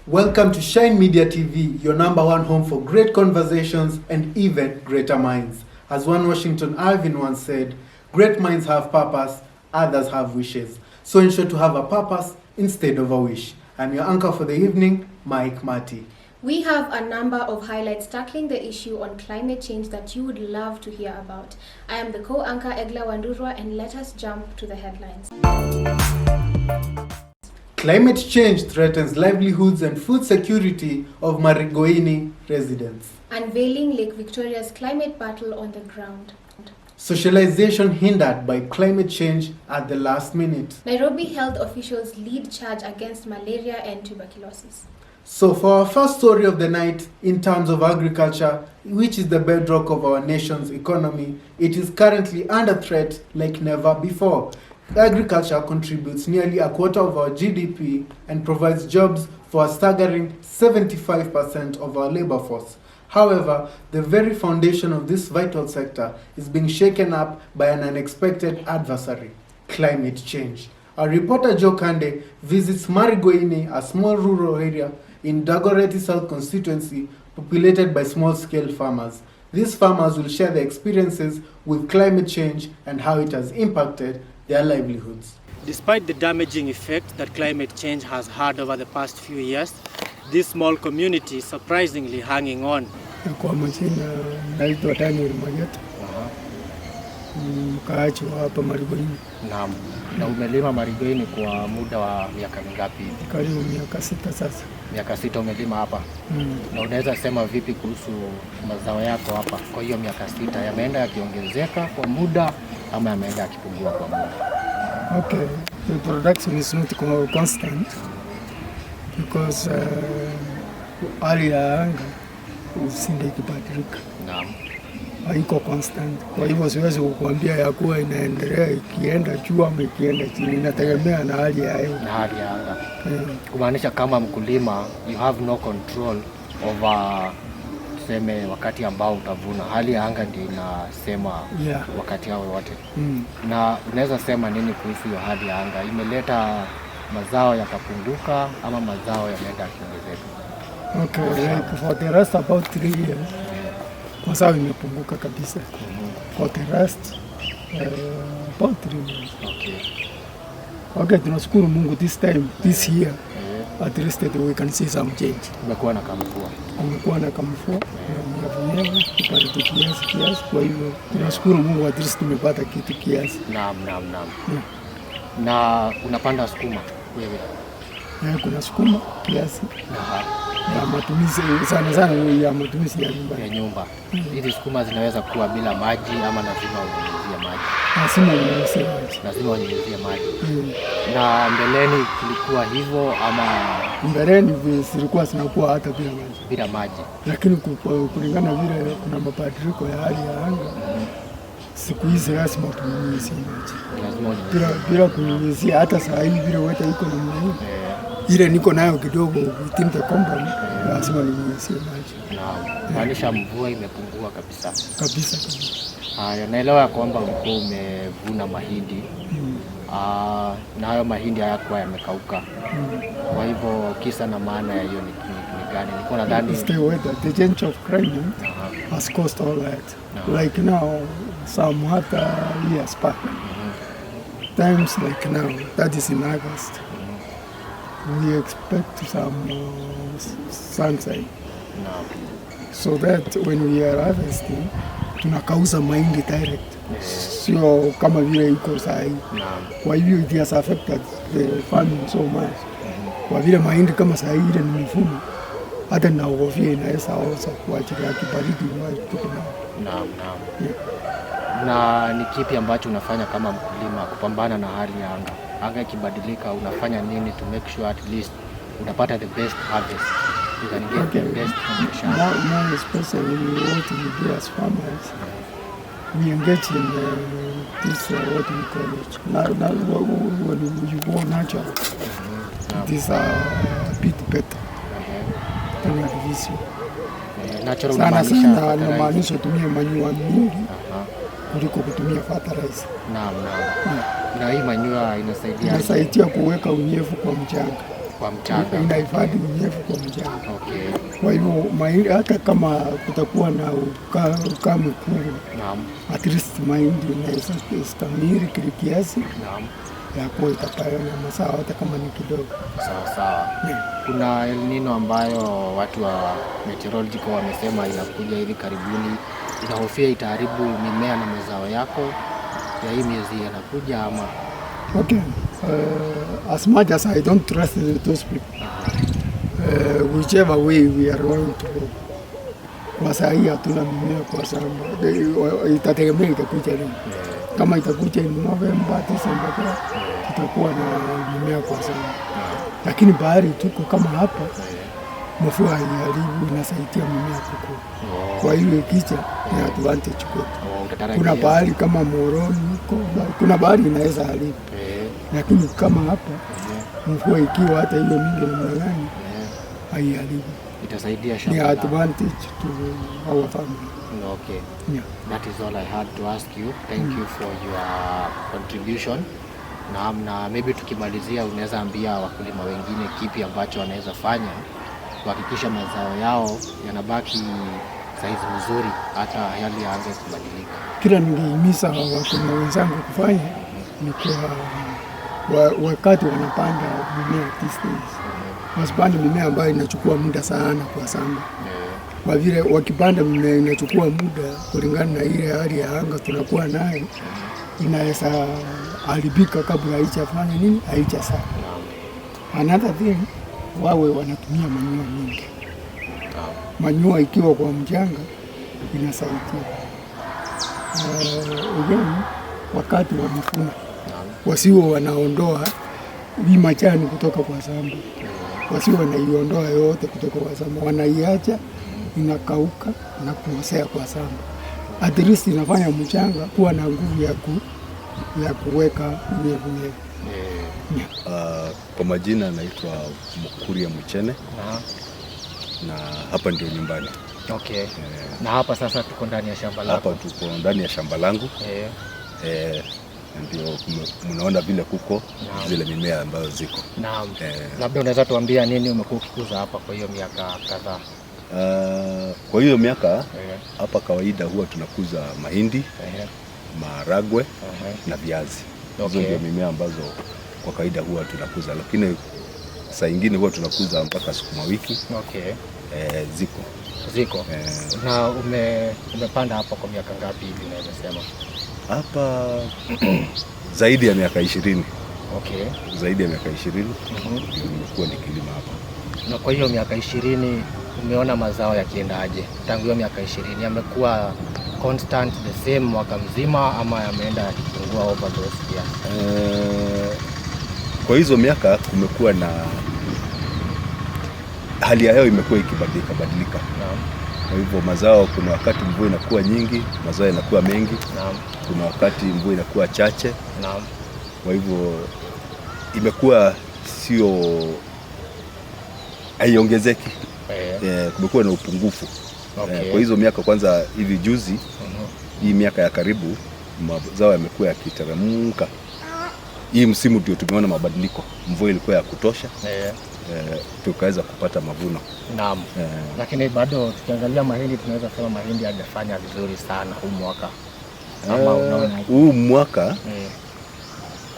Welcome to Shine Media TV, your number one home for great conversations and even greater minds. As one Washington Irving once said, great minds have purpose, others have wishes. So ensure to have a purpose instead of a wish. I'm your anchor for the evening, Mike Marty. We have a number of highlights tackling the issue on climate change that you would love to hear about. I am the co-anchor Egla Wandurwa, and let us jump to the headlines. Climate change threatens livelihoods and food security of Marigoini residents. Unveiling Lake Victoria's climate battle on the ground. Socialization hindered by climate change at the last minute. Nairobi health officials lead charge against malaria and tuberculosis. So for our first story of the night, in terms of agriculture, which is the bedrock of our nation's economy, it is currently under threat like never before. Agriculture contributes nearly a quarter of our GDP and provides jobs for a staggering 75% of our labor force. However, the very foundation of this vital sector is being shaken up by an unexpected adversary, climate change. Our reporter Joe Kande visits Marigoini, a small rural area in Dagoretti South constituency populated by small-scale farmers. These farmers will share their experiences with climate change and how it has impacted their livelihoods. Despite the damaging effect that climate change has had over the past few years, this small community is surprisingly hanging on. Kwa majina naitwa Daniel Mageta. Mkaaji wa hapa Marigoini. Naam. Na umelima Marigoini kwa muda wa miaka mingapi? Karibu miaka 6 sasa. Miaka 6 umelima hapa. Na unaweza sema vipi kuhusu mazao yako hapa? Kwa hiyo miaka 6 yameenda yakiongezeka kwa muda ama yameenda yakipungua kwa muda? Okay, the production is not constant because hali ya anga usinde ikibadilika. Naam. Haiko constant. Kwa hivyo siwezi kukuambia ya kuwa inaendelea ikienda juu ama ikienda chini, inategemea na hali ya hewa. Na hali ya anga. Kumaanisha kama mkulima you have no control over tuseme wakati ambao utavuna. Hali ya anga ndio inasema wakati hao wote. Na unaweza sema nini kuhusu hiyo hali ya anga? Imeleta mazao yakapunguka ama mazao yameenda yakiongezeka? Okay, like for the rest about 3 years, mazao imepunguka kabisa. For the rest about 3 years. Okay, tunashukuru Mungu this year. At least we can see some change. Kumekuwa na kamvua. Kumekuwa na kamvua. Tupate kiasi. Kwa hivyo tunashukuru Mungu at least tumepata kitu kiasi. Naam. Na unapanda sukuma wewe? Kuna sukuma kiasi. Ya matumizi sana ya matumizi ya nyumba. Hizi sukuma zinaweza kuwa bila maji ama lazima unyunyizie maji? Lazima unyunyizie maji. Na mbeleni kulikuwa hivyo ama? Mbeleni zilikuwa zinakuwa hata bila maji. Lakini kulingana vile kuna mabadiliko ya hali ya anga, siku hizi lazima tunyunyizie maji. Bila kunyunyizia hata saa hii vile weather iko na mimi. Ile niko nayo kidogo within the company, lazima ninyunyizie maji. Maanisha mvua imepungua kabisa. Kabisa. Haya, naelewa kwamba ulikuwa umevuna mahindi. Na hayo mahindi hayakuwa yamekauka. Kwa hivyo kisa na maana ya hiyo ni gani? Nilikuwa nadhani the change of climate has caused all that. Like now, some other years back, times like now, that is in August, we expect some sunshine. So that when we are harvesting, tunakauza mahindi direct. Sio kama vile iko sahi. Kwa hivyo it has affected the farming so much. Kwa vile mahindi kama sahi ile ni mifumo, hata na uofia inaweza oza kwa ajili ya kibaridi tuko nao. Na ni kipi ambacho unafanya kama mkulima kupambana na hali ya anga? Anga ikibadilika unafanya nini to make sure at least unapata the best harvest? you can get the best from the shamba. Now especially what we do as farmers, we engage in this what we call it. Now when you go natural, these are a bit better than artificial. Natural sana inamaanisha tumie manyua mingi kuliko kutumia fertilizer. Naam. Na hii manyua inasaidia kuweka unyevu kwa mchanga. Inahifadhi unyevu kwa mchanga. Okay. Kwa hivyo mahindi hata kama kutakuwa na ukame kubwa, at least mahindi inaweza kustamiri kile kiasi. Naam. Ya kwa itapata mazao hata kama ni kidogo. Sawa. Kuna El Nino ambayo watu wa meteorological wamesema inakuja hivi karibuni. Inahofia itaharibu mimea na mazao yako ya hii miezi yanakuja ama? Okay. As much as I don't trust those people, whichever way we are going to go. Kwa saa hii hatuna mimea kwa shamba. Itategemea itakuja lini. Kama itakuja in November, December, tutakuwa na mimea kwa shamba. Lakini bahari tuko kama hapa, mvua haiharibu, inasaidia mimea kukua. Kwa hiyo ikija ni advantage kwetu. Kuna bahari kama Moroni huko, kuna bahari inaweza haribu. Lakini kama hapa, mvua ikiwa hata hiyo mingi namna gani, haiharibu. Itasaidia shamba. Ni advantage to our family. Okay. Yeah. That is all I had to ask you. Thank you for your contribution. Na maybe tukimalizia unaweza ambia wakulima wengine kipi ambacho wanaweza fanya kuhakikisha mazao yao yanabaki saizi nzuri hata hali ya anga kubadilika. Kila ningehimiza wakulima wenzangu kufanya ni kwa wakati wanapanda mimea these days. Wasipande mimea ambayo inachukua muda sana kwa shamba. Kwa vile wakipanda mimea inachukua muda kulingana na ile hali ya anga tunakuwa nayo, inaweza haribika kabla haijafanya nini, haijazaa. Another thing, wawe wanatumia manyua mingi. Manyua ikiwa kwa mchanga inasaidia. Again, wakati wa mavuno wasiwe wanaondoa hii majani kutoka kwa shamba. Wasiwe wanaiondoa yote kutoka kwa shamba, wanaiacha inakauka na kuosea kwa shamba. At least inafanya mchanga kuwa na nguvu ya kuweka unyevu. Kwa majina naitwa Mukuria Muchene. Na hapa ndio nyumbani. Okay. Na hapa sasa tuko ndani ya shamba lako. Hapa tuko ndani ya shamba langu. Ndio mnaona vile kuko zile mimea ambazo ziko. Naam. Labda unaweza tuambia nini umekuwa ukikuza hapa kwa hiyo miaka kadhaa? Kwa hiyo miaka hapa kawaida huwa tunakuza mahindi, maharagwe na viazi. Hizo ndio mimea ambazo kwa kawaida huwa tunakuza, lakini saa nyingine huwa tunakuza mpaka sukuma wiki. Okay. Ziko. Na umepanda hapa kwa miaka ngapi hivi naweza sema? Hapa zaidi ya miaka 20. Okay. Zaidi ya miaka 20 ndio nimekuwa nikilima hapa. Na kwa hiyo miaka 20 umeona mazao yakiendaje? Tangu hiyo miaka 20 yamekuwa constant the same mwaka mzima ama yameenda yakipungua over those years? Kwa hizo miaka kumekuwa na hali ya hewa imekuwa ikibadilika. Naam. Kwa hivyo mazao, kuna wakati mvua inakuwa nyingi, mazao yanakuwa mengi. Naam. Kuna wakati mvua inakuwa chache. Naam. Kwa hivyo imekuwa sio haiongezeki. Kumekuwa na upungufu. Okay. Kwa hizo miaka kwanza hivi juzi, hii miaka ya karibu mazao yamekuwa yakiteremka. Hii msimu ndio tumeona mabadiliko. Mvua ilikuwa ya kutosha. Tukaweza kupata mavuno. Naam. Lakini bado tukiangalia mahindi tunaweza sema mahindi hajafanya vizuri sana huu mwaka. Ama unaona huu mwaka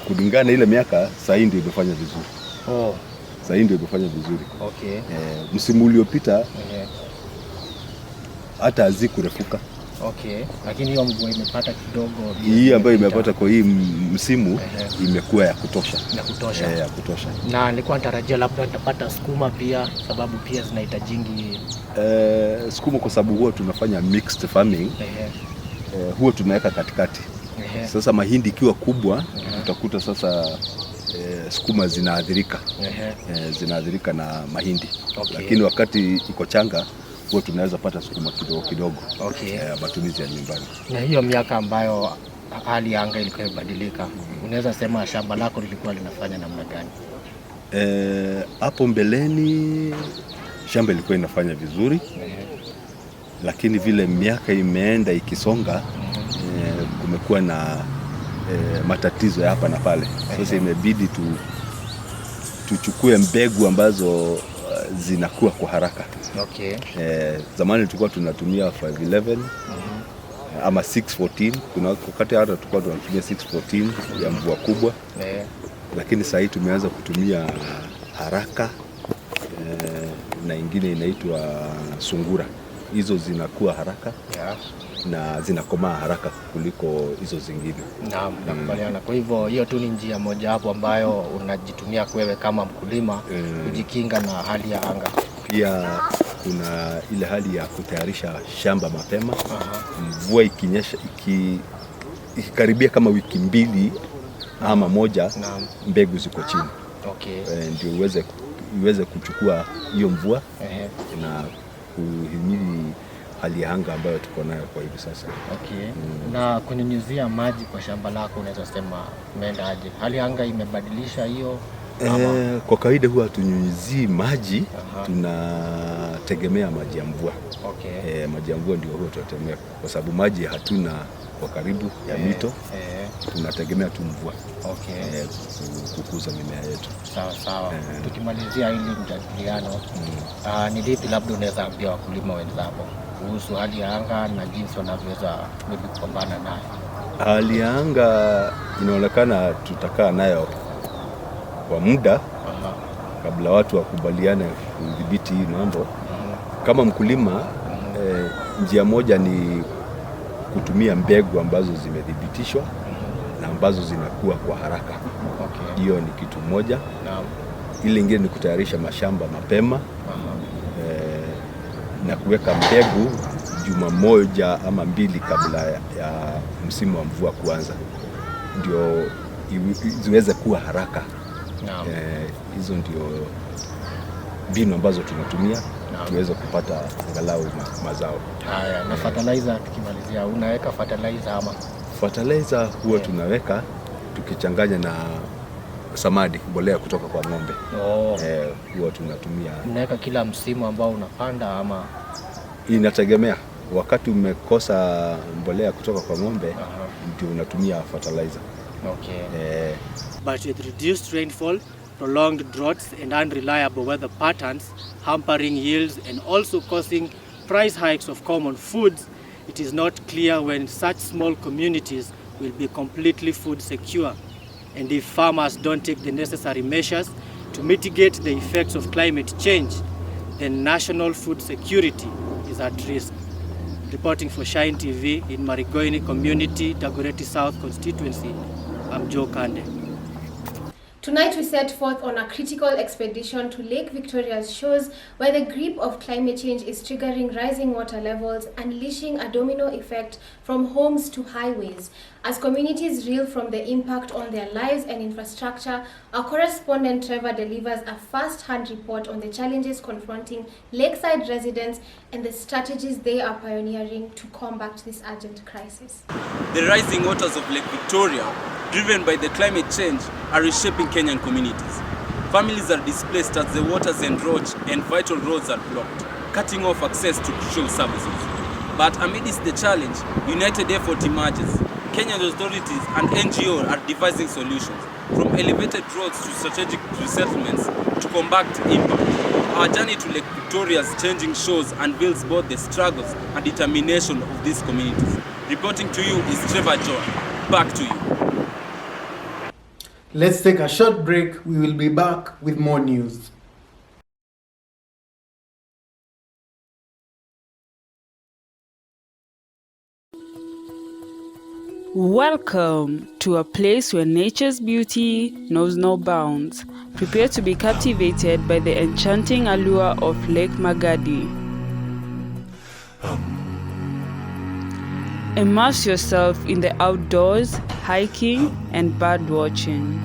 kulingana ile miaka sasa ndio imefanya vizuri. Sasa ndio imefanya vizuri. Okay. Msimu uliopita hata hazikurefuka. Okay. Lakini hiyo mvua imepata kidogo. Hii ambayo imepata kwa hii msimu imekuwa ya kutosha. Ya kutosha. Na nilikuwa natarajia labda nitapata sukuma pia, sababu pia zinahitajingi sukuma kwa sababu huwa tunafanya mixed farming. Huwa tunaweka katikati. Sasa mahindi ikiwa kubwa utakuta sasa sukuma zinaathirika. Zinaathirika na mahindi. Lakini wakati iko changa huwa tunaweza pata sukuma kidogo kidogo. Matumizi ya nyumbani. Na hiyo miaka ambayo hali ya anga ilikuwa ibadilika, unaweza sema shamba lako lilikuwa linafanya namna gani? Hapo mbeleni shamba ilikuwa inafanya vizuri. Lakini vile miaka imeenda ikisonga, kumekuwa na matatizo ya hapa na pale. Sasa imebidi tuchukue mbegu ambazo zinakuwa kwa haraka. Zamani tulikuwa tunatumia 511 ama 614. Kuna wakati hata tulikuwa tunatumia 614 ya mvua kubwa. Lakini sasa tumeanza kutumia haraka na ingine inaitwa sungura. Hizo zinakuwa haraka na zinakomaa haraka kuliko hizo zingine. Naam, nakubaliana. Kwa hivyo hiyo tu ni njia moja hapo ambayo unajitumia wewe kama mkulima kujikinga na hali ya anga. Pia kuna ile hali ya kutayarisha shamba mapema. Mvua ikinyesha, ikikaribia kama wiki mbili ama moja, mbegu ziko chini. Ndio iweze kuchukua hiyo mvua na kuhimili hali ya anga ambayo tuko nayo kwa hivi sasa. Na kunyunyizia maji kwa shamba lako unaweza sema umeenda aje? Hali ya anga imebadilisha hiyo? Kwa kawaida huwa tunyunyizii maji, tunategemea maji ya mvua. Maji ya mvua ndio huwa tunategemea kwa sababu maji hatuna kwa karibu ya mito. Tunategemea tu mvua kukuza mimea yetu. Sawa. Tukimalizia hili mjadiliano, ni lipi labda unaweza ambia wakulima wenzako kuhusu hali ya anga na jinsi wanavyoweza kupambana nayo? Hali ya anga inaonekana tutakaa nayo kwa muda kabla watu wakubaliane kudhibiti hii mambo. Kama mkulima, njia moja ni kutumia mbegu ambazo zimethibitishwa na ambazo zinakuwa kwa haraka. Hiyo ni kitu moja. Ile ingine ni kutayarisha mashamba mapema na kuweka mbegu juma moja ama mbili kabla ya msimu wa mvua kuanza, ndio ziweze kuwa haraka. Hizo ndio mbinu ambazo tunatumia tuweze kupata angalau mazao. Na fertilizer, tukimalizia, unaweka fertilizer ama? Fertilizer huwa tunaweka tukichanganya na samadi, mbolea kutoka kwa ng'ombe. Huwa tunatumia. Unaweka kila msimu ambao unapanda ama? Inategemea. Wakati umekosa mbolea kutoka kwa ng'ombe, ndio unatumia fertilizer. But with reduced rainfall, prolonged droughts and unreliable weather patterns hampering yields and also causing price hikes of common foods, it is not clear when such small communities will be completely food secure. And if farmers don't take the necessary measures to mitigate the effects of climate change, then national food security is at risk. Reporting for Shine TV in Marigoini Community, Dagoretti South Constituency, I'm Joe Kande. Tonight we set forth on a critical expedition to Lake Victoria's shores, where the grip of climate change is triggering rising water levels, unleashing a domino effect from homes to highways. As communities reel from the impact on their lives and infrastructure, our correspondent Trevor delivers a first-hand report on the challenges confronting lakeside residents and the strategies they are pioneering to combat this urgent crisis. The rising waters of Lake Victoria, driven by the climate change, are reshaping Kenyan communities. Families are displaced as the waters encroach and vital roads are blocked, cutting off access to crucial services. But amidst the challenge, united effort emerges. Kenyan authorities and NGOs are devising solutions, from elevated roads to strategic resettlements to combat impact. Our journey to Lake Victoria's changing shores unveils both the struggles and determination of these communities. Reporting to you is Trevor John. Back to you. Let's take a short break. We will be back with more news. Welcome to a place where nature's beauty knows no bounds. Prepare to be captivated by the enchanting allure of Lake Magadi. Immerse yourself in the outdoors, hiking and bird watching.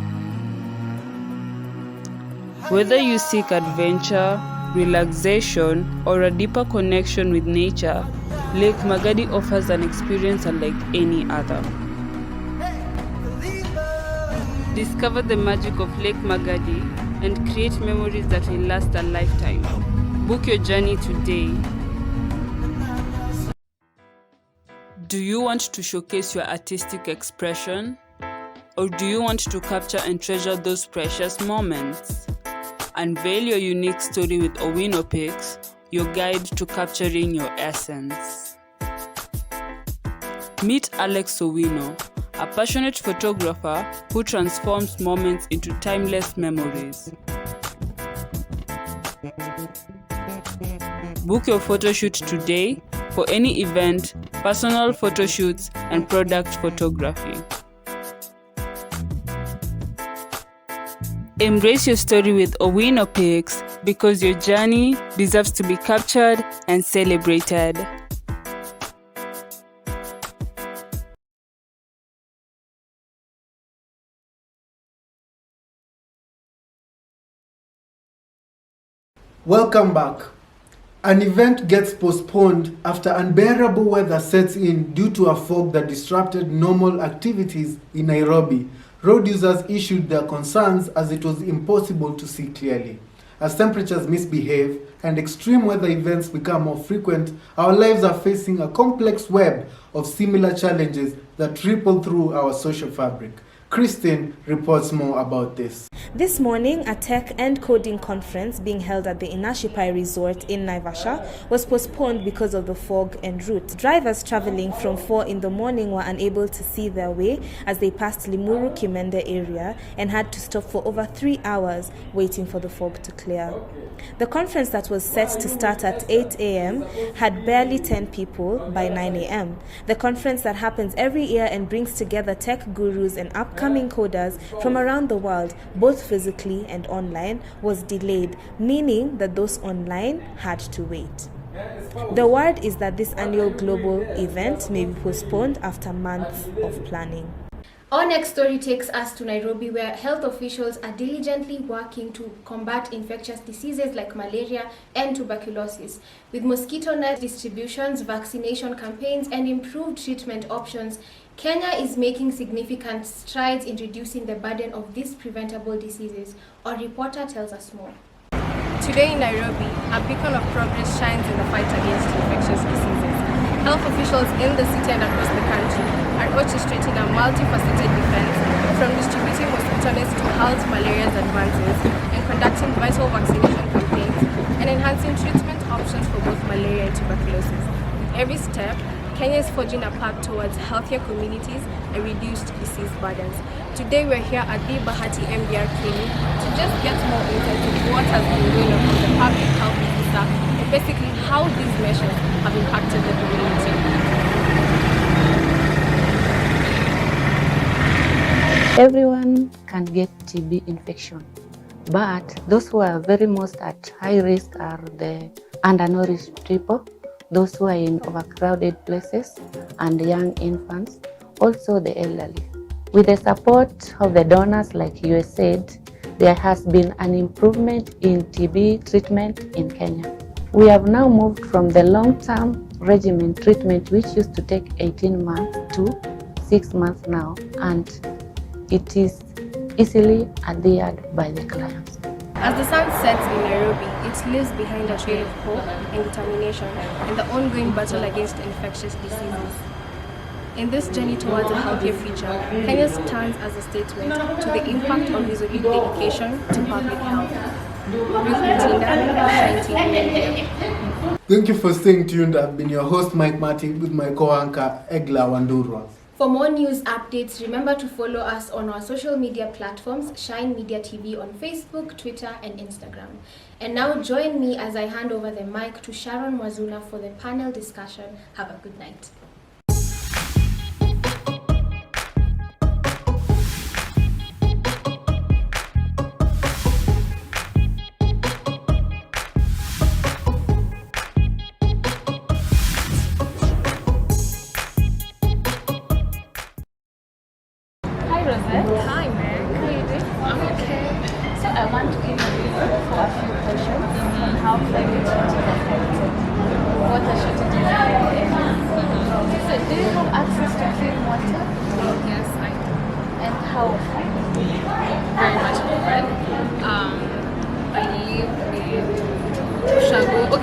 Whether you seek adventure, relaxation, or a deeper connection with nature, Lake Magadi offers an experience unlike any other. Discover the magic of Lake Magadi and create memories that will last a lifetime. Book your journey today. Do you want to showcase your artistic expression? Or do you want to capture and treasure those precious moments? Unveil your unique story with Owino Pics, your guide to capturing your essence. Meet Alex Owino, a passionate photographer who transforms moments into timeless memories. Book your photo shoot today for any event, personal photo shoots, and product photography. Embrace your story with Owino Pics because your journey deserves to be captured and celebrated. Welcome back. An event gets postponed after unbearable weather sets in due to a fog that disrupted normal activities in Nairobi. Road users issued their concerns as it was impossible to see clearly. As temperatures misbehave and extreme weather events become more frequent, our lives are facing a complex web of similar challenges that ripple through our social fabric. Christine reports more about this. This morning, a tech and coding conference being held at the Inashipai Resort in Naivasha was postponed because of the fog en route. Drivers traveling from 4 in the morning were unable to see their way as they passed Limuru Kimende area and had to stop for over 3 hours waiting for the fog to clear. The conference that was set to start at 8 a.m. had barely 10 people by 9 a.m. The conference that happens every year and brings together tech gurus and upcoming coders from around the world, both physically and online, was delayed, meaning that those online had to wait. The word is that this annual global event may be postponed after months of planning. Our next story takes us to Nairobi, where health officials are diligently working to combat infectious diseases like malaria and tuberculosis. With mosquito net distributions, vaccination campaigns, and improved treatment options, Kenya is making significant strides in reducing the burden of these preventable diseases. Our reporter tells us more. Today in Nairobi, a beacon of progress shines in the fight against infectious diseases. Health officials in the city and across the country are orchestrating a multifaceted defense, from distributing mosquito nets to halt malaria's advances and conducting vital vaccination campaigns and enhancing treatment options for both malaria and tuberculosis. With every step, Kenya is forging a path towards healthier communities and reduced disease burdens. Today we're here at the Bahati MDR clinic to just get more insight into what has been going on from the public health officer and basically how these measures have impacted the community. Everyone can get TB infection, but those who are very most at high risk are the undernourished people, those who are in overcrowded places, and young infants, also the elderly. With the support of the donors like USAID, there has been an improvement in TB treatment in Kenya. We have now moved from the long-term regimen treatment, which used to take 18 months to 6 months now, and it is easily adhered by the clients. As the sun sets in Nairobi, it leaves behind a trail of hope and determination in the ongoing battle against infectious diseases. In this journey towards a healthier future, Kenya stands as a statement to the impact of resolute dedication to public health. Ruth Mutinda, Shine TV. Thank you for staying tuned. I've been your host, Mike Martin, with my co-anchor, Egla Wandurwa. For more news updates, remember to follow us on our social media platforms, Shine Media TV on Facebook, Twitter, and Instagram. And now join me as I hand over the mic to Sharon Mwazuna for the panel discussion. Have a good night. Hi, Meg. How are you doing? I'm okay. So I want to interview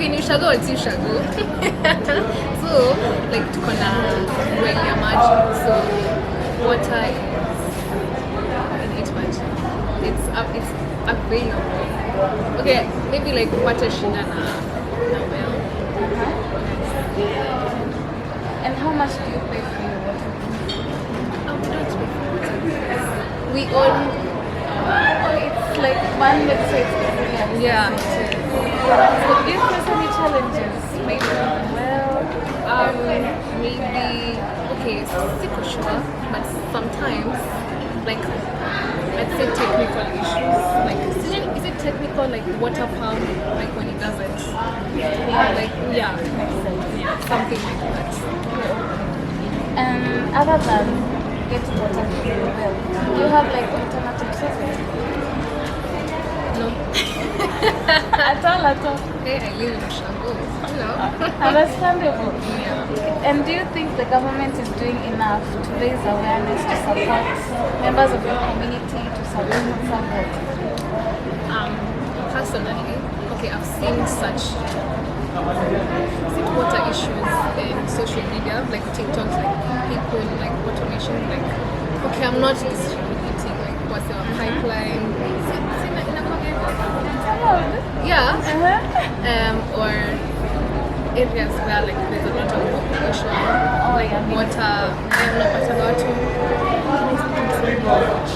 Okay, ni ushago or si ushago. So, like tuko na well ya maji. So, water is it's available. Okay, maybe like kupata shida na well. And how much do you pay for your water? We don't pay for water. We own. It's like one, let's say it's easily Yeah. So do you face any challenges? Maybe maybe okay, super sure, but sometimes like let's say technical issues. Like is it technical like water pump like when it doesn't? Like yeah, something like that. And other than getting water from the well, do you have like alternative sources? No. At all. Hey, I live in Shango. Understandable. Yeah. And do you think the government is doing enough to raise awareness to support members of your community to support Personally, okay, I've seen such water issues in social media, like TikTok, like people like automation, like okay, I'm not distributing like what's the pipeline. Yeah. Or areas where like there's a lot of population, like water. I am not Patagato.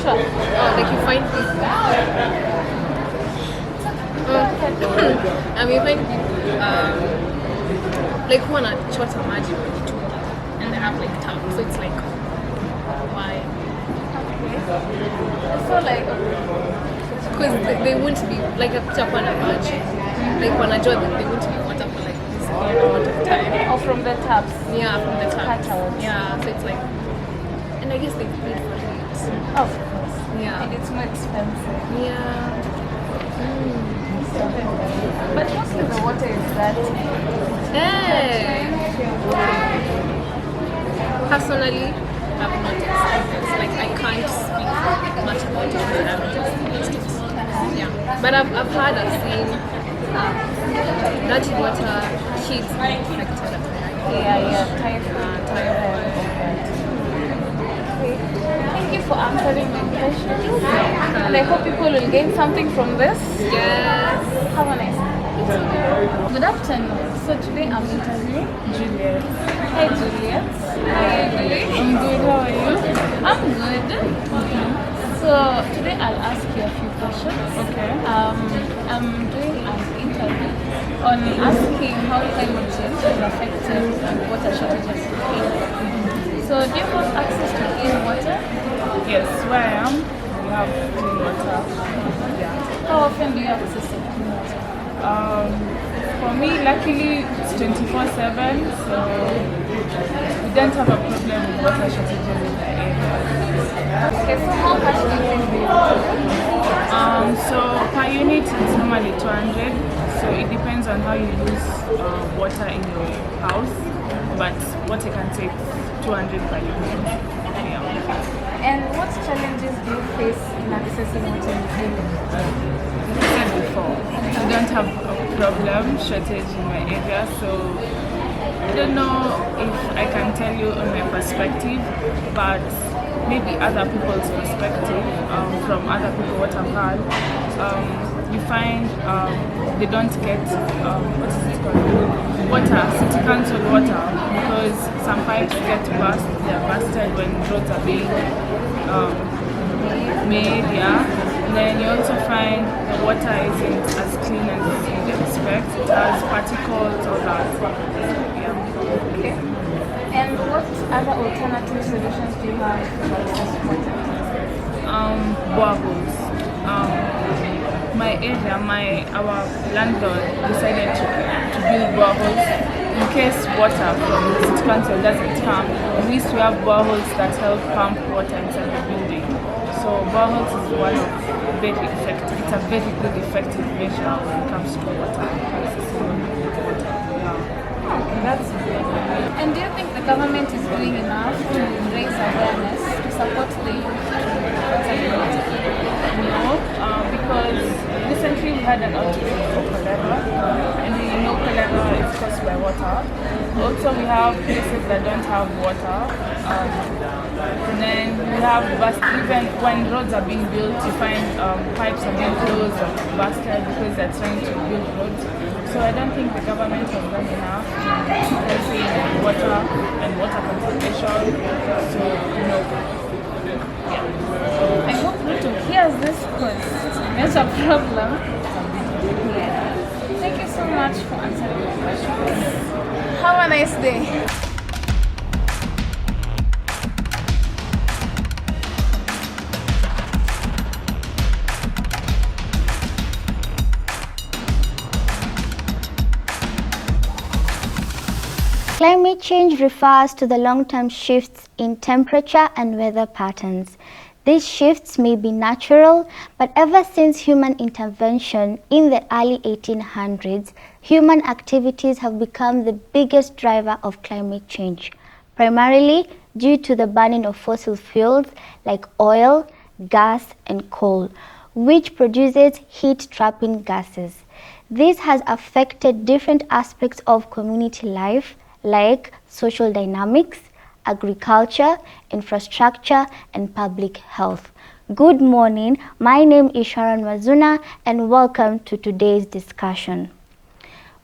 Sure. Like you find people. You find people like who wanna chota maji and they have like taps, so it's like why? So like because they won't be like a chapana maji. Like wanajua that they won't be water for like this amount of time. Or from the taps. Yeah, from the taps. Cutouts. Yeah, so it's like, and I guess they paid for it. Of course. Yeah. And it's more expensive. Yeah. But mostly the water is dirty. Hey. Personally, I've not experienced. Like I can't speak much about it because I haven't experienced it. Yeah. But I've heard, I've seen dirty water, kids being affected. Typhoid. Thank you for answering my questions. And I hope people will gain something from this. Yes. Have a nice day. Good afternoon. So today I'm interviewing Juliet. Hi Juliet. How are you doing? I'm good. How are you? I'm good. So today I'll ask you a few questions. Okay. I'm doing an interview on asking how climate change is affecting water shortages in Kenya. So do you have access to clean water? Yes, where I am, we have clean water. Yeah. How often do you have access to clean water? For me, luckily, it's 24/7, so we don't have a problem with water shortages in the area. Okay, so how much do you think we So per unit, it's normally 200. So it depends on how you use water in your house. But what I can say, 200 per unit. Yeah. And what challenges do you face in accessing water in Kenya? Like I said before, we don't have a problem shortage in my area, so I don't know if I can tell you on my perspective, but maybe other people's perspective, from other people what I've heard, you find they don't get what is it called? Water, city council water, because some pipes get burst, they're busted when roads are being made, yeah. And then you also find the water isn't as clean as you'd expect. It has particles, all that. Yeah. Okay. And what other alternative solutions do you have for access to water? Boreholes. My area, our landlord decided to build boreholes in case water from the city council doesn't come. At least we have boreholes that help pump water inside the building. So boreholes is one of very effective. It's a very good effective measure when it comes to water. Okay, that's good. And do you think the government is doing enough to raise awareness to support the youth? No, because recently we had an outbreak of cholera, and we know cholera is caused by water. Also, we have places that don't have water. And then we have even when roads are being built, you find pipes are being closed or busted because they're trying to build roads. So I don't think the government has done enough in helping water and water conservation. So no. I hope Ruto hears this because it's a major problem. Thank you so much for answering the questions. Have a nice day. Climate change refers to the long-term shifts in temperature and weather patterns. These shifts may be natural, but ever since human intervention in the early 1800s, human activities have become the biggest driver of climate change, primarily due to the burning of fossil fuels like oil, gas, and coal, which produces heat-trapping gases. This has affected different aspects of community life, like social dynamics, agriculture, infrastructure, and public health. Good morning, my name is Sharon Mazuna, and welcome to today's discussion.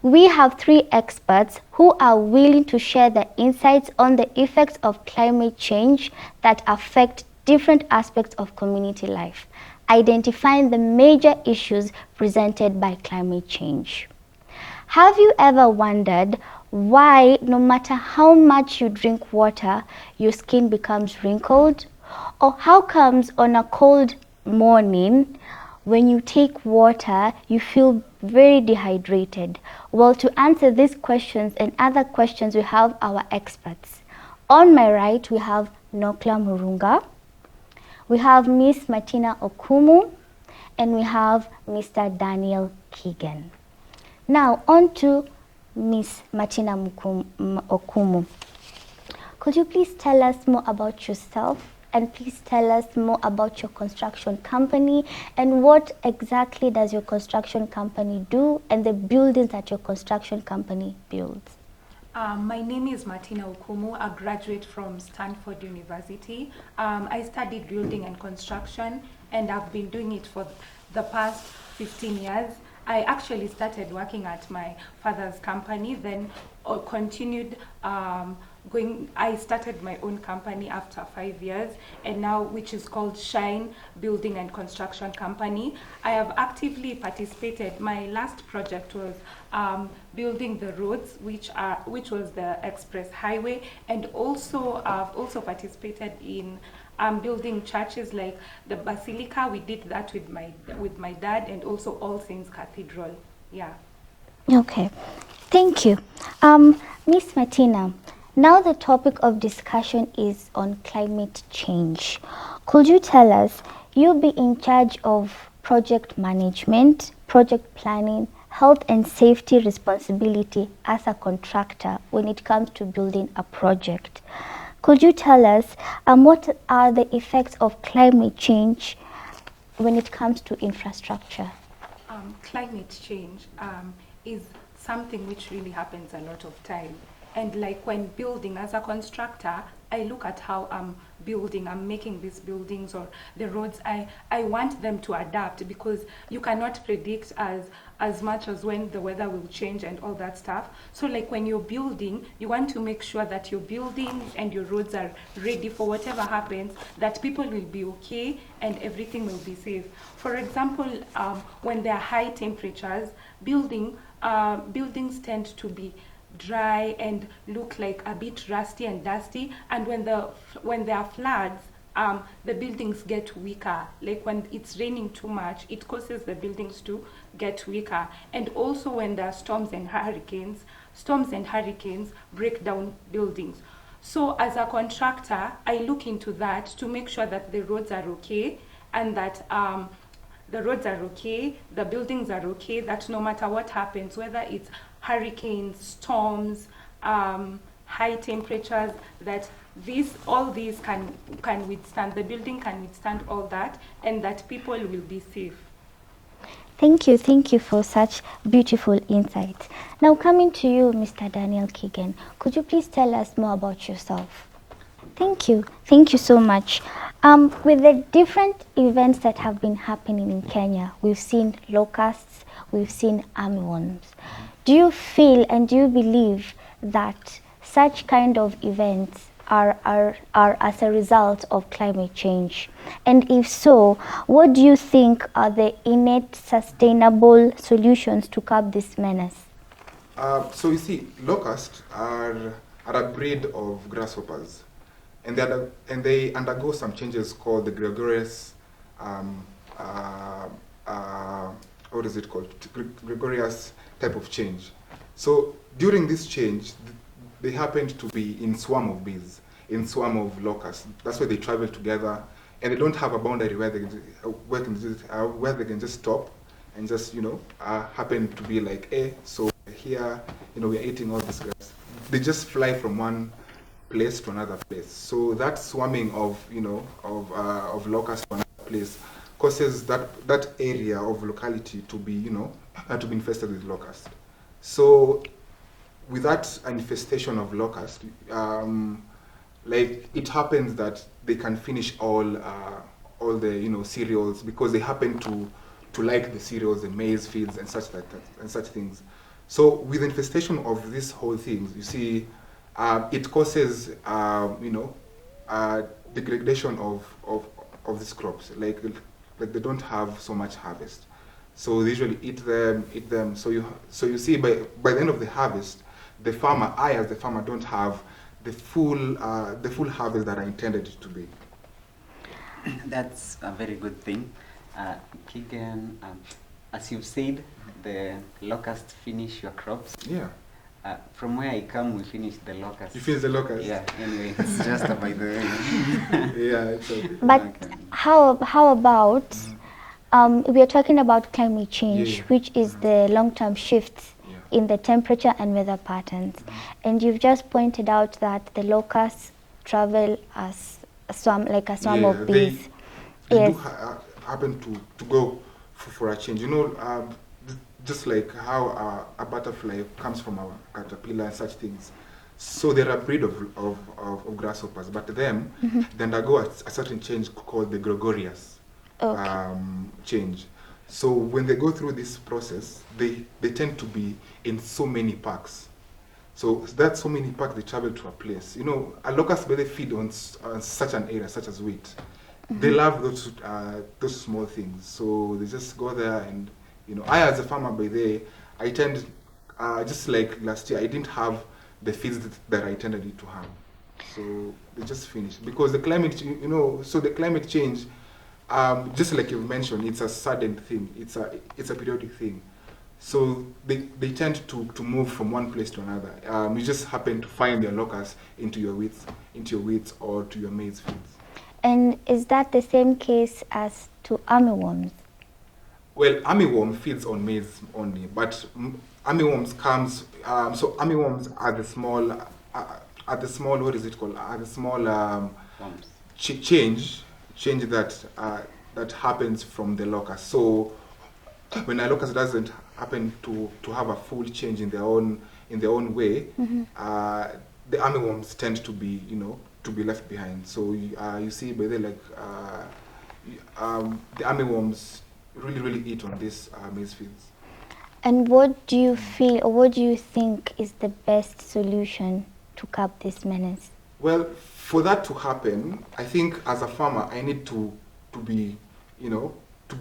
We have 3 experts who are willing to share their insights on the effects of climate change that affect different aspects of community life, identifying the major issues presented by climate change. Have you ever wondered why, no matter how much you drink water, your skin becomes wrinkled? Or how comes on a cold morning, when you take water, you feel very dehydrated? Well, to answer these questions and other questions, we have our experts. On my right, we have Nokla Murunga, we have Miss Martina Okumu, and we have Mr. Daniel Keegan. Now, on to Miss Martina Okumu. Could you please tell us more about yourself, and please tell us more about your construction company and what exactly does your construction company do and the buildings that your construction company builds? My name is Martina Okumu, a graduate from Stanford University. I studied building and construction, and I've been doing it for the past 15 years. I actually started working at my father's company, then continued I started my own company after 5 years, and now which is called Shine Building and Construction Company. I have actively participated. My last project was building the roads, which was the express highway, and also I've also participated in building churches like the Basilica. We did that with my dad, and also All Saints Cathedral. Yeah. Okay, thank you. Miss Martina, now the topic of discussion is on climate change. Could you tell us, you'll be in charge of project management, project planning, health and safety responsibility as a contractor when it comes to building a project. Could you tell us what are the effects of climate change when it comes to infrastructure? Climate change is something which really happens a lot of time. And like when building, as a constructor, I look at how I'm building, I'm making these buildings or the roads. I want them to adapt, because you cannot predict as much as when the weather will change and all that stuff. So like when you're building, you want to make sure that your buildings and your roads are ready for whatever happens, that people will be okay and everything will be safe. For example, when there are high temperatures, buildings tend to be dry and look like a bit rusty and dusty, and when there are floods, the buildings get weaker. Like when it's raining too much, it causes the buildings to get weaker. And also when there are storms and hurricanes break down buildings. So as a contractor, I look into that to make sure that the roads are okay, and that the roads are okay, the buildings are okay, that no matter what happens, whether it's hurricanes, storms, high temperatures, that all these can withstand, the building can withstand all that, and that people will be safe. Thank you for such beautiful insights. Now coming to you, Mr. Daniel Keegan, could you please tell us more about yourself? Thank you so much. With the different events that have been happening in Kenya, we've seen locusts, we've seen armyworms. Do you feel and do you believe that such kind of events are as a result of climate change? And if so, what do you think are the innate sustainable solutions to curb this menace? So you see, locusts are a breed of grasshoppers, and they undergo some changes called the gregarious, what is it called? Gregarious type of change. So during this change, they happened to be in swarm of bees, in swarm of locusts. That's why they travel together, and they don't have a boundary where they can just stop and just happen to be like, so here we are eating all this grass. They just fly from one place to another place. So that swarming of locusts to another place causes that area of locality to be infested with locusts. So with that infestation of locusts, like it happens that they can finish all the cereals, because they happen to like the cereals, the maize fields and such things. So with infestation of these whole things, you see, it causes degradation of these crops. Like they don't have so much harvest. So they usually eat them. So you see, by the end of the harvest, I as the farmer don't have the full harvest that I intended it to be. That's a very good thing. Keegan, as you've said, the locusts finish your crops. Yeah. From where I come, we finish the locusts. You finish the locusts? Yeah, anyway, it's just by the way. Yeah, it's okay. But okay. How about, we are talking about climate change, which is the long-term shifts in the temperature and weather patterns. And you've just pointed out that the locusts travel as a swarm of bees. They do happen to go for a change. Just like how a butterfly comes from a caterpillar and such things. So they're a breed of grasshoppers, but them, they undergo a certain change called the gregarious change. So when they go through this process, they tend to be in so many packs. So that's so many packs, they travel to a place. A locust, they feed on such an area, such as wheat. They love those small things. So they just go there and, I as a farmer by the I tend, just like last year, I didn't have the fields that I intended it to have. So they just finished. Because the climate, so the climate change, just like you've mentioned, it's a sudden thing. It's a periodic thing. So they tend to move from one place to another. You just happen to find their locusts into your wheats or to your maize fields. And is that the same case as to armyworms? Well, armyworm feeds on maize only, but armyworms comes. So armyworms are the small, what is it called? Are the small change that happens from the locust. So when a locust doesn't happen to have a full change in their own way, the armyworms tend to be left behind. So you see, by the the armyworms really eat on these maize fields. And what do you feel, or what do you think is the best solution to curb this menace? Well, for that to happen, I think as a farmer, I need to be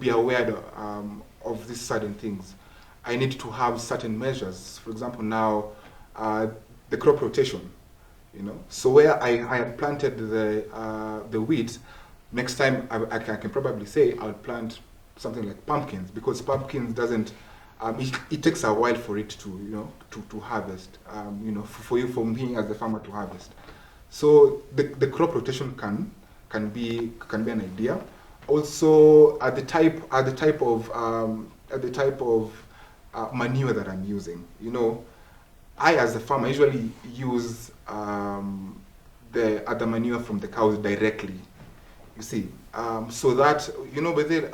aware of these certain things. I need to have certain measures. For example, now the crop rotation. So where I had planted the wheat, next time I can probably say I'll plant something like pumpkins, because pumpkins doesn't. It takes a while for it to harvest. For me as a farmer to harvest. So the crop rotation can be an idea. Also, at the type of manure that I'm using. I, as a farmer, usually use the other manure from the cows directly. You see, so that but then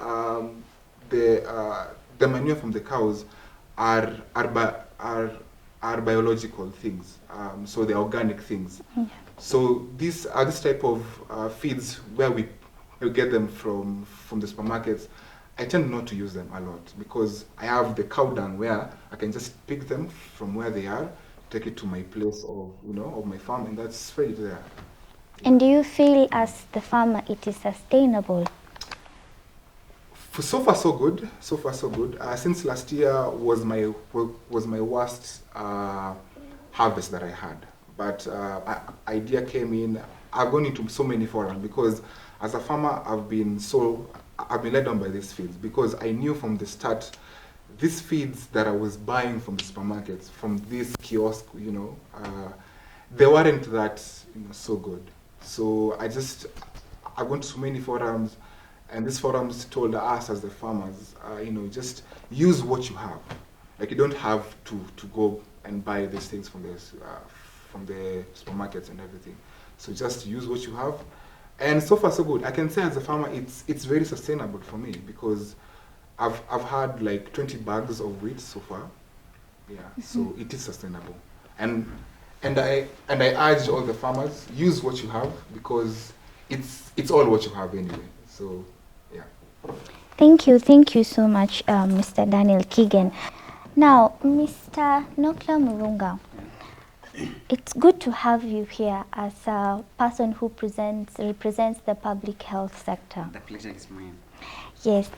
the manure from the cows are biological things, so they're organic things. Yeah. So these are this type of feeds where we get them from the supermarkets. I tend not to use them a lot because I have the cow dung where I can just pick them from where they are, take it to my place of of my farm, and that's ready there. And do you feel, as the farmer, it is sustainable? So far, so good. So far, so good. Since last year was my worst harvest that I had, but idea came in. I've gone into so many forums because as a farmer, I've been led on by these feeds because I knew from the start these feeds that I was buying from the supermarkets, from this kiosk, they weren't that so good. So I went to so many forums, and these forums told us as the farmers, just use what you have. Like, you don't have to go and buy these things from the supermarkets and everything. So just use what you have. And so far so good. I can say as a farmer, it's very sustainable for me because I've had like 20 bags of wheat so far. Yeah, so it is sustainable. And I urge all the farmers, use what you have because it's all what you have anyway. So yeah. Thank you so much, Mr. Daniel Kigen. Now, Mr. Nokla Murunga, it's good to have you here as a person who represents the public health sector. The pleasure is mine. Yes,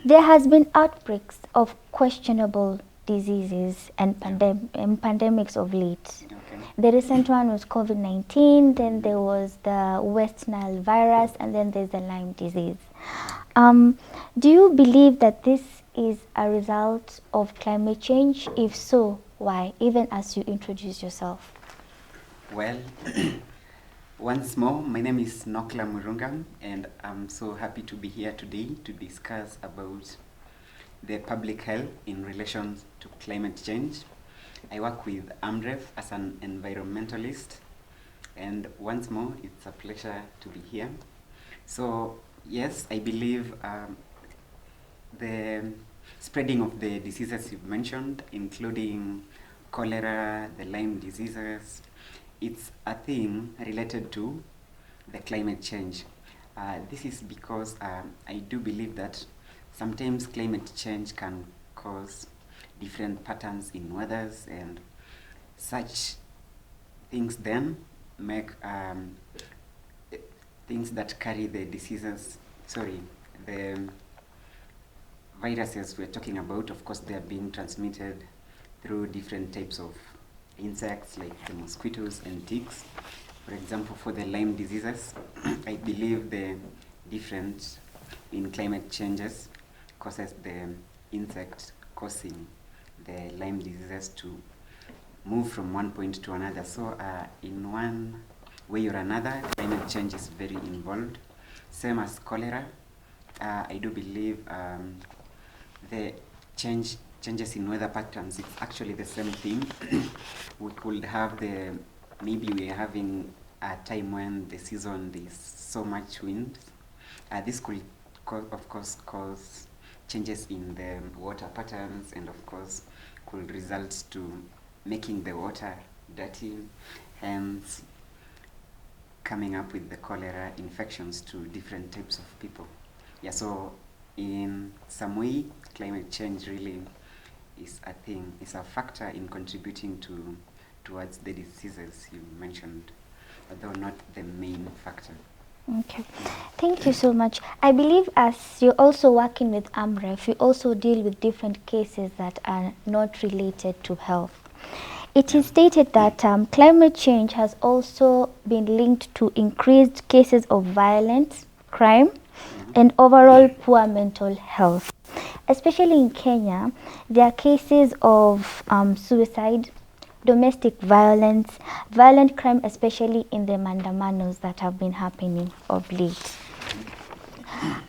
there has been outbreaks of questionable diseases and pandemics of late. Okay. The recent one was COVID-19, then there was the West Nile virus, and then there's the Lyme disease. Do you believe that this is a result of climate change? If so, why? Even as you introduce yourself. Well, once more, my name is Nokla Murunga, and I'm so happy to be here today to discuss about the public health in relation to climate change. I work with AMREF as an environmentalist, and once more, it's a pleasure to be here. So, yes, I believe the spreading of the diseases you've mentioned, including cholera, the Lyme diseases, it's a thing related to the climate change. This is because I do believe that sometimes climate change can cause different patterns in weathers, and such things then make things that carry the diseases, the viruses we're talking about. Of course, they are being transmitted through different types of insects like the mosquitoes and ticks. For example, for the Lyme diseases, I believe the difference in climate changes causes the insect causing the Lyme diseases to move from one point to another. So in one way or another, climate change is very involved. Same as cholera, I do believe the changes in weather patterns, it's actually the same thing. We could have maybe we are having a time when the season is so much wind. This could, of course, cause changes in the water patterns, and of course could result to making the water dirty, hence coming up with the cholera infections to different types of people. Yeah, so in some way, climate change really is a thing, is a factor in contributing towards the diseases you mentioned, although not the main factor. Okay, thank you so much. I believe as you're also working with AMREF, you also deal with different cases that are not related to health. It is stated that climate change has also been linked to increased cases of violence, crime, and overall poor mental health. Especially in Kenya, there are cases of suicide, domestic violence, violent crime, especially in the mandamanos that have been happening of late.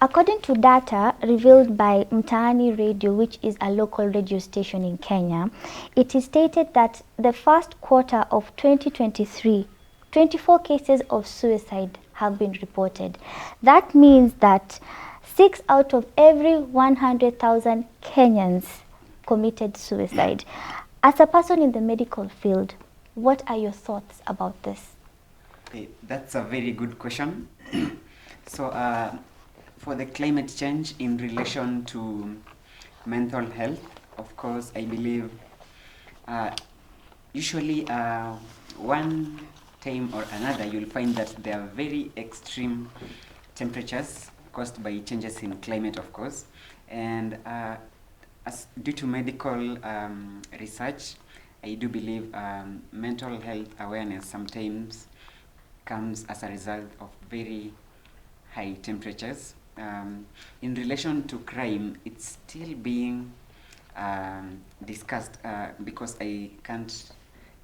According to data revealed by Mtaani Radio, which is a local radio station in Kenya, it is stated that the first quarter of 2023, 24 cases of suicide have been reported. That means that 6 out of every 100,000 Kenyans committed suicide. As a person in the medical field, what are your thoughts about this? Okay, that's a very good question. So, for the climate change in relation to mental health, of course, I believe usually one time or another you'll find that there are very extreme temperatures caused by changes in climate, of course, and due to medical research, I do believe mental health awareness sometimes comes as a result of very high temperatures. In relation to crime, it's still being discussed because I can't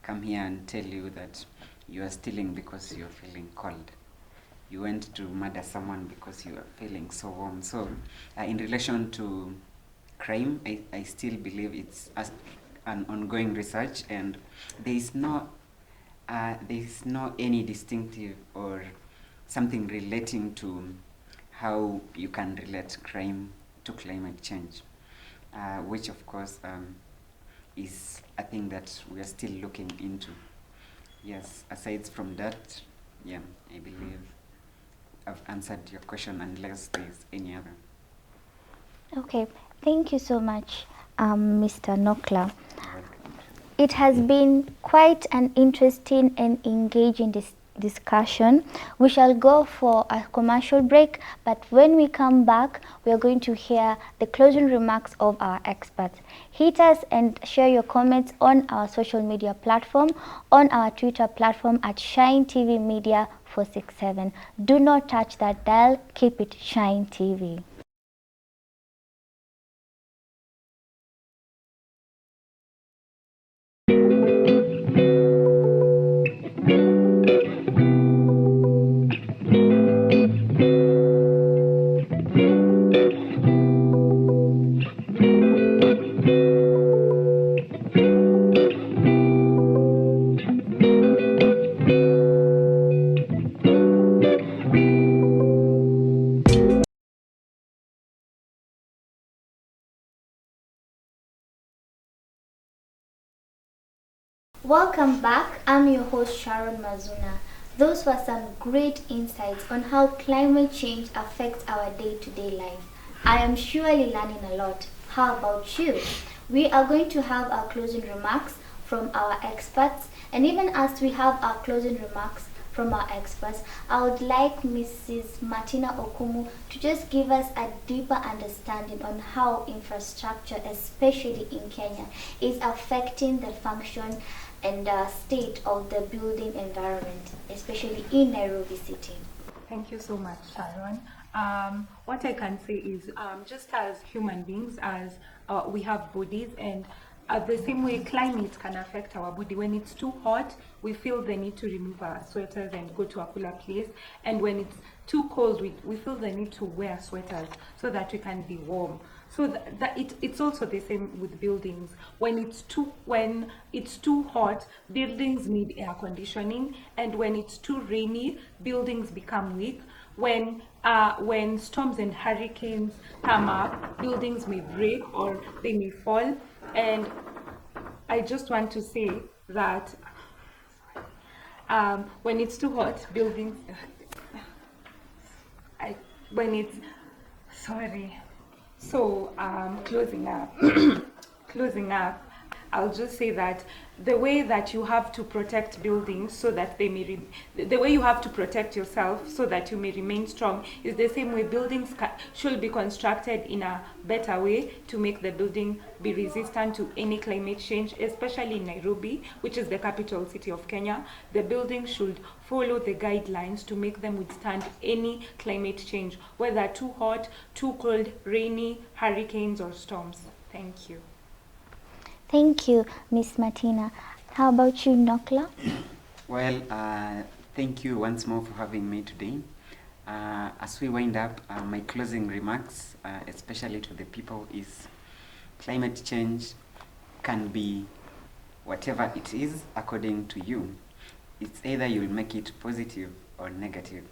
come here and tell you that you are stealing because you're feeling cold. You went to murder someone because you are feeling so warm. So in relation to crime, I still believe it's an ongoing research, and there is no any distinctive or something relating to how you can relate crime to climate change, which of course is a thing that we are still looking into. Yes, aside from that, yeah, I believe I've answered your question unless there's any other. Okay, thank you so much, Mr. Nokla. It has been quite an interesting and engaging discussion. We shall go for a commercial break, but when we come back, we are going to hear the closing remarks of our experts. Hit us and share your comments on our social media platform, on our Twitter platform at Shine TV Media 467. Do not touch that dial, keep it Shine TV. Welcome back. I'm your host Sharon Mazuna. Those were some great insights on how climate change affects our day-to-day life. I am surely learning a lot. How about you? We are going to have our closing remarks from our experts, and even as we have our closing remarks from our experts, I would like Mrs. Martina Okumu to just give us a deeper understanding on how infrastructure, especially in Kenya, is affecting the function and state of the building environment, especially in Nairobi City. Thank you so much, Sharon. What I can say is just as human beings, as we have bodies, and the same way climate can affect our body. When it's too hot, we feel the need to remove our sweaters and go to a cooler place. And when it's too cold, we feel the need to wear sweaters so that we can be warm. So it's also the same with buildings. When it's too hot, buildings need air conditioning, and when it's too rainy, buildings become weak. When storms and hurricanes come up, buildings may break or they may fall. And I just want to say that when it's too hot, buildings. So closing up, I'll just say that the way that you have to protect buildings so that they may, the way you have to protect yourself so that you may remain strong is the same way buildings should be constructed in a better way to make the building be resistant to any climate change, especially in Nairobi, which is the capital city of Kenya. The buildings should follow the guidelines to make them withstand any climate change, whether too hot, too cold, rainy, hurricanes or storms. Thank you. Thank you, Miss Martina. How about you, Nokla? Well, thank you once more for having me today. As we wind up, my closing remarks, especially to the people, is climate change can be whatever it is according to you. It's either you'll make it positive or negative.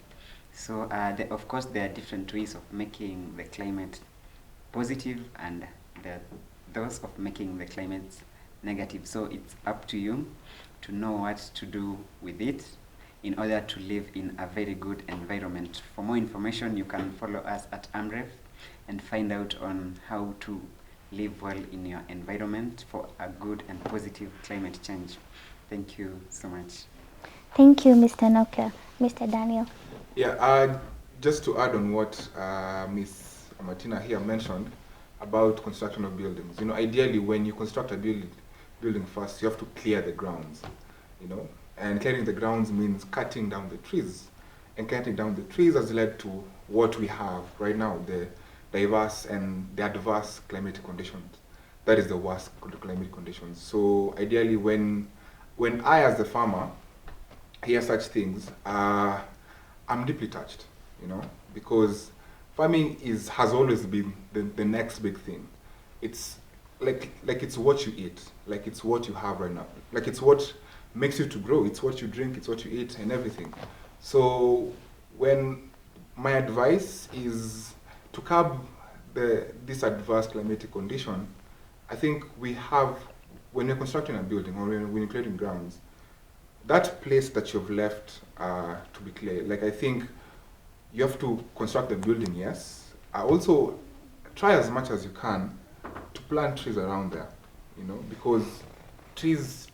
So of course there are different ways of making the climate positive and those of making the climate negative. So it's up to you to know what to do with it in order to live in a very good environment. For more information, you can follow us at AMREF and find out on how to live well in your environment for a good and positive climate change. Thank you so much. Thank you, Mr. Nokia. Mr. Daniel. Yeah, just to add on what Ms. Martina here mentioned about construction of buildings. You know, ideally when you construct a building first, you have to clear the grounds, you know, and clearing the grounds means cutting down the trees. And cutting down the trees has led to what we have right now, the diverse and the adverse climatic conditions. That is the worst climatic conditions. So ideally when I as the farmer hear such things, I'm deeply touched, you know, because farming has always been the next big thing. It's like it's what you eat, like it's what you have right now, like it's what makes you to grow, it's what you drink, it's what you eat and everything. So when my advice is to curb this adverse climatic condition, I think we have, when you're constructing a building or when you're creating grounds, that place that you've left to be clear, like I think you have to construct the building, yes. Also try as much as you can to plant trees around there, you know, because trees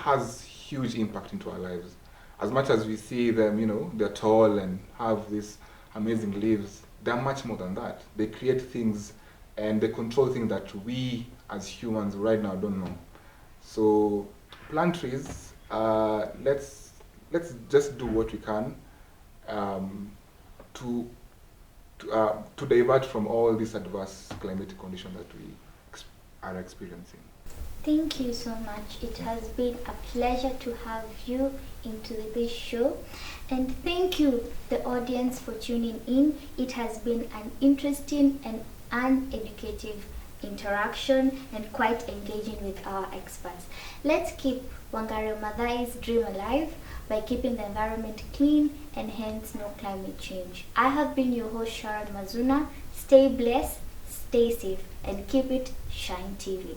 has huge impact into our lives. As much as we see them, you know, they're tall and have these amazing leaves, they're much more than that. They create things and they control things that we as humans right now don't know. So plant trees, let's just do what we can to divert from all these adverse climatic conditions that we are experiencing. Thank you so much. It has been a pleasure to have you into this show. And thank you, the audience, for tuning in. It has been an interesting and an educative interaction and quite engaging with our experts. Let's keep Wangari Maathai's dream alive by keeping the environment clean and hence no climate change. I have been your host, Sharon Mazuna. Stay blessed, stay safe, and keep it Shine TV.